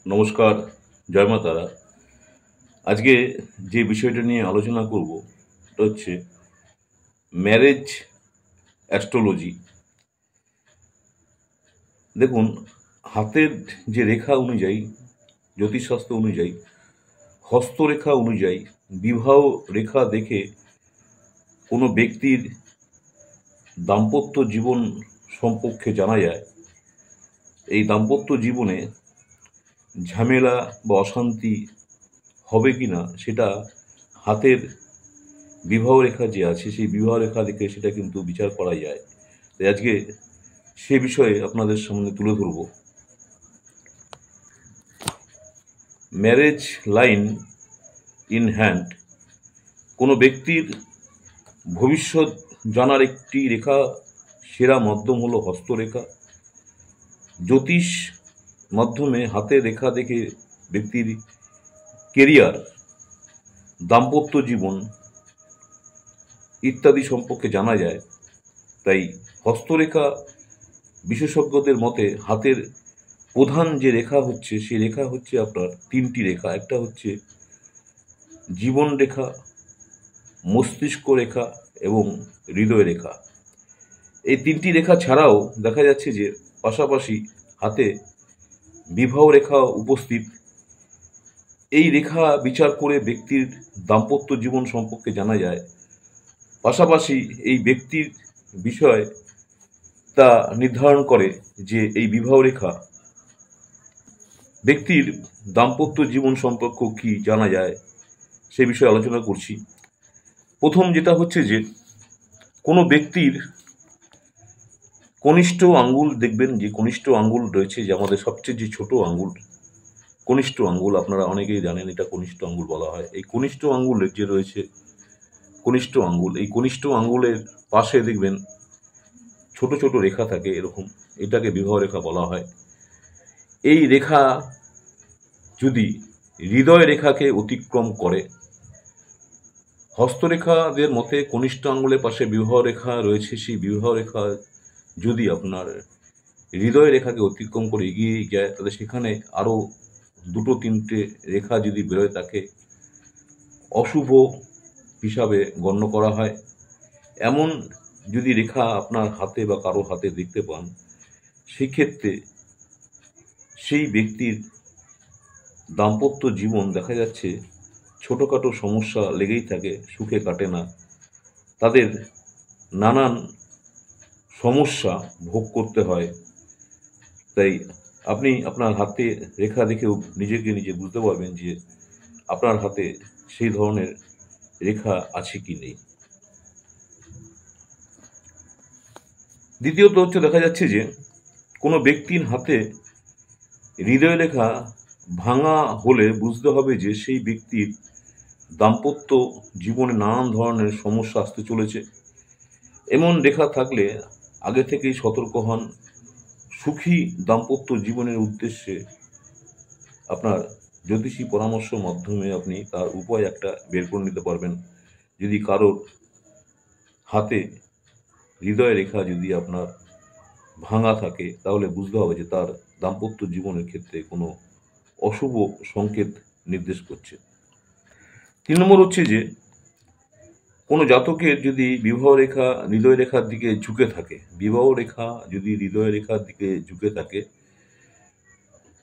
নমস্কার, জয় মা তারা। আজকে যে বিষয়টা নিয়ে আলোচনা করব এটা হচ্ছে ম্যারেজ অ্যাস্ট্রোলজি। দেখুন, হাতের যে রেখা অনুযায়ী, জ্যোতিষশাস্ত্র অনুযায়ী, হস্তরেখা অনুযায়ী, বিবাহ রেখা দেখে কোনো ব্যক্তির দাম্পত্য জীবন সম্পর্কে জানা যায়। এই দাম্পত্য জীবনে ঝামেলা বা অশান্তি হবে কিনা সেটা হাতের বিবাহ রেখা যে আছে সেই বিবাহ রেখা দেখে সেটা কিন্তু বিচার করা যায়। তাই আজকে সে বিষয়ে আপনাদের সামনে তুলে ধরব। ম্যারেজ লাইন ইন হ্যান্ড, কোনো ব্যক্তির ভবিষ্যৎ জানার একটি রেখা, সেরা মাধ্যম হলো হস্তরেখা। জ্যোতিষ মাধ্যমে হাতের রেখা দেখে ব্যক্তির কেরিয়ার, দাম্পত্য জীবন ইত্যাদি সম্পর্কে জানা যায়। তাই হস্তরেখা বিশেষজ্ঞদের মতে হাতের প্রধান যে রেখা হচ্ছে সেই রেখা হচ্ছে আপনার তিনটি রেখা। একটা হচ্ছে জীবন রেখা, মস্তিষ্ক রেখা এবং হৃদয় রেখা। এই তিনটি রেখা ছাড়াও দেখা যাচ্ছে যে পাশাপাশি হাতে বিবাহ রেখা উপস্থিত। এই রেখা বিচার করে ব্যক্তির দাম্পত্য জীবন সম্পর্কে জানা যায়। পাশাপাশি এই ব্যক্তির বিষয় তা নির্ধারণ করে যে এই বিবাহ রেখা ব্যক্তির দাম্পত্য জীবন সম্পর্ক কি জানা যায় সে বিষয়ে আলোচনা করছি। প্রথম যেটা হচ্ছে যে কোনো ব্যক্তির কনিষ্ঠ আঙ্গুল, দেখবেন যে কনিষ্ঠ আঙ্গুল রয়েছে, যে আমাদের সবচেয়ে যে ছোট আঙ্গুল কনিষ্ঠ আঙ্গুল, আপনারা অনেকেই জানেন এটা কনিষ্ঠ আঙ্গুল বলা হয়। এই কনিষ্ঠ আঙ্গুলের যে রয়েছে কনিষ্ঠ আঙ্গুল, এই কনিষ্ঠ আঙ্গুলের পাশে দেখবেন ছোট ছোট রেখা থাকে এরকম, এটাকে বিবাহ রেখা বলা হয়। এই রেখা যদি হৃদয় রেখাকে অতিক্রম করে, হস্তরেখাদের মতে কনিষ্ঠ আঙ্গুলের পাশে বিবাহ রেখা রয়েছে, সেই বিবাহ রেখা যদি আপনার হৃদয় রেখাকে অতিক্রম করে এগিয়ে যায় তাহলে সেখানে আরও দুটো তিনটে রেখা যদি বেরোয় তাকে অশুভ হিসাবে গণ্য করা হয়। এমন যদি রেখা আপনার হাতে বা কারো হাতে দেখতে পান, সেক্ষেত্রে সেই ব্যক্তির দাম্পত্য জীবন দেখা যাচ্ছে ছোটোখাটো সমস্যা লেগেই থাকে, সুখে কাটে না, তাদের নানান সমস্যা ভোগ করতে হয়। তাই আপনি আপনার হাতে রেখা দেখেও নিজেকে নিজে বুঝতে পারবেন যে আপনার হাতে সেই ধরনের রেখা আছে কি নেই। দ্বিতীয়ত হচ্ছে দেখা যাচ্ছে যে কোনো ব্যক্তির হাতে হৃদয় রেখা ভাঙা হলে বুঝতে হবে যে সেই ব্যক্তির দাম্পত্য জীবনে নানান ধরনের সমস্যা আসতে চলেছে। এমন রেখা থাকলে আগে থেকেই সতর্ক হন। সুখী দাম্পত্য জীবনের উদ্দেশ্যে আপনার জ্যোতিষী পরামর্শ মাধ্যমে আপনি তার উপায় একটা বের করে নিতে পারবেন। যদি কারোর হাতে হৃদয় রেখা যদি আপনার ভাঙা থাকে তাহলে বুঝতে হবে যে তার দাম্পত্য জীবনের ক্ষেত্রে কোনো অশুভ সংকেত নির্দেশ করছে। 3 নম্বর হচ্ছে যে কোনো জাতকের যদি বিবাহ রেখা হৃদয় রেখার দিকে ঝুঁকে থাকে, বিবাহ রেখা যদি হৃদয় রেখার দিকে ঝুঁকে থাকে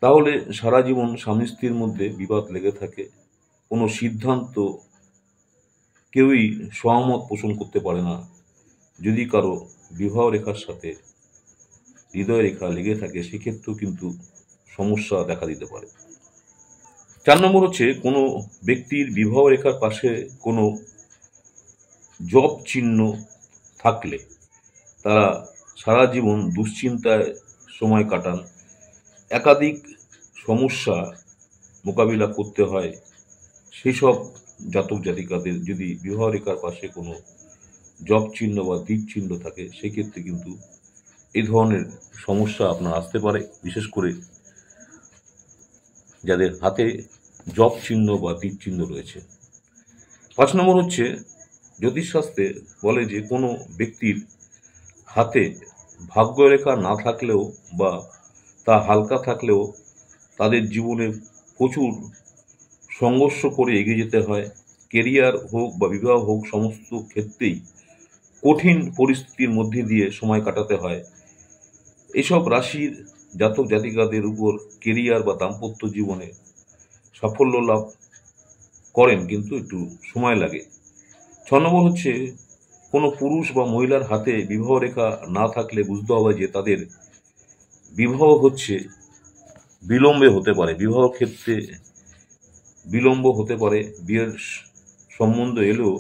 তাহলে সারা জীবন স্বামী স্ত্রীর মধ্যে বিবাদ লেগে থাকে। কোনো সিদ্ধান্ত কেউই সহমত পোষণ করতে পারে না যদি কারো বিবাহ রেখার সাথে হৃদয় রেখা লেগে থাকে, সেক্ষেত্রেও কিন্তু সমস্যা দেখা দিতে পারে। 4 নম্বর হচ্ছে কোনো ব্যক্তির বিবাহ রেখার পাশে কোনো জব চিহ্ন থাকলে তারা সারা জীবন দুশ্চিন্তায় সময় কাটান, একাধিক সমস্যা মোকাবিলা করতে হয়। সেই সব জাতক জাতিকাদের যদি বিবাহ রেখার পাশে কোনো জব চিহ্ন বা দ্বীপ চিহ্ন থাকে সেক্ষেত্রে কিন্তু এই ধরনের সমস্যা আপনার আসতে পারে, বিশেষ করে যাদের হাতে জব চিহ্ন বা দ্বীপ চিহ্ন রয়েছে। 5 নম্বর হচ্ছে জ্যোতিষশাস্ত্রে বলে যে কোনো ব্যক্তির হাতে ভাগ্যরেখা না থাকলেও বা তা হালকা থাকলেও তাদের জীবনে প্রচুর সংঘর্ষ করে এগিয়ে যেতে হয়। কেরিয়ার হোক বা বিবাহ হোক, সমস্ত ক্ষেত্রেই কঠিন পরিস্থিতির মধ্যে দিয়ে সময় কাটাতে হয়। এসব রাশির জাতক জাতিকাদের উপর কেরিয়ার বা দাম্পত্য জীবনে সাফল্য লাভ করেন, কিন্তু একটু সময় লাগে। 6 নম্বর হচ্ছে, কোনো পুরুষ বা মহিলার হাতে বিবাহ রেখা না থাকলে বুঝতে হবে যে তাদের বিবাহ হচ্ছে বিলম্বে হতে পারে। বিবাহ ক্ষেত্রে বিলম্ব হতে পারে। বিয়ের সম্বন্ধ এলেও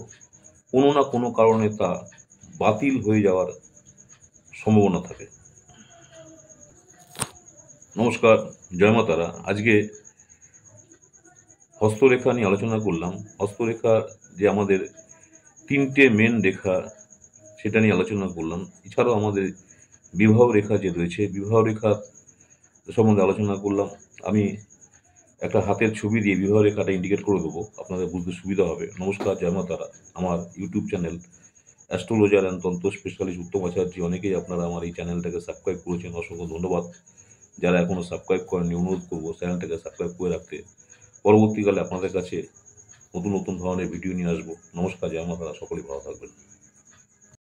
কোনো না কোনো কারণে তা বাতিল হয়ে যাওয়ার সম্ভাবনা থাকে। নমস্কার, জয় মা তারা। আজকে হস্তরেখা নিয়ে আলোচনা করলাম। হস্তরেখা যে আমাদের 3টে মেন রেখা, সেটা নিয়ে আলোচনা করলাম। এছাড়াও আমাদের বিবাহ রেখা যে রয়েছে, বিবাহ রেখা সম্বন্ধে আলোচনা করলাম। আমি একটা হাতের ছবি দিয়ে বিবাহ রেখাটা ইন্ডিকেট করে দেবো, আপনাদের বুঝতে সুবিধা হবে। নমস্কার, জয় মা তারা। আমার ইউটিউব চ্যানেল অ্যাস্ট্রোলজার অ্যান্ড তন্ত্র স্পেশালিস্ট উত্তম আচার্য, অনেকেই আপনারা আমার এই চ্যানেলটাকে সাবস্ক্রাইব করেছেন, অসংখ্য ধন্যবাদ। যারা এখনও সাবস্ক্রাইব করেননি, অনুরোধ করবো চ্যানেলটাকে সাবস্ক্রাইব করে রাখতে। পরবর্তীকালে আপনাদের কাছে নতুন নতুন ধরনের ভিডিও নিয়ে আসবো। নমস্কার, জয় মা তারা। সকলেই ভালো থাকবেন।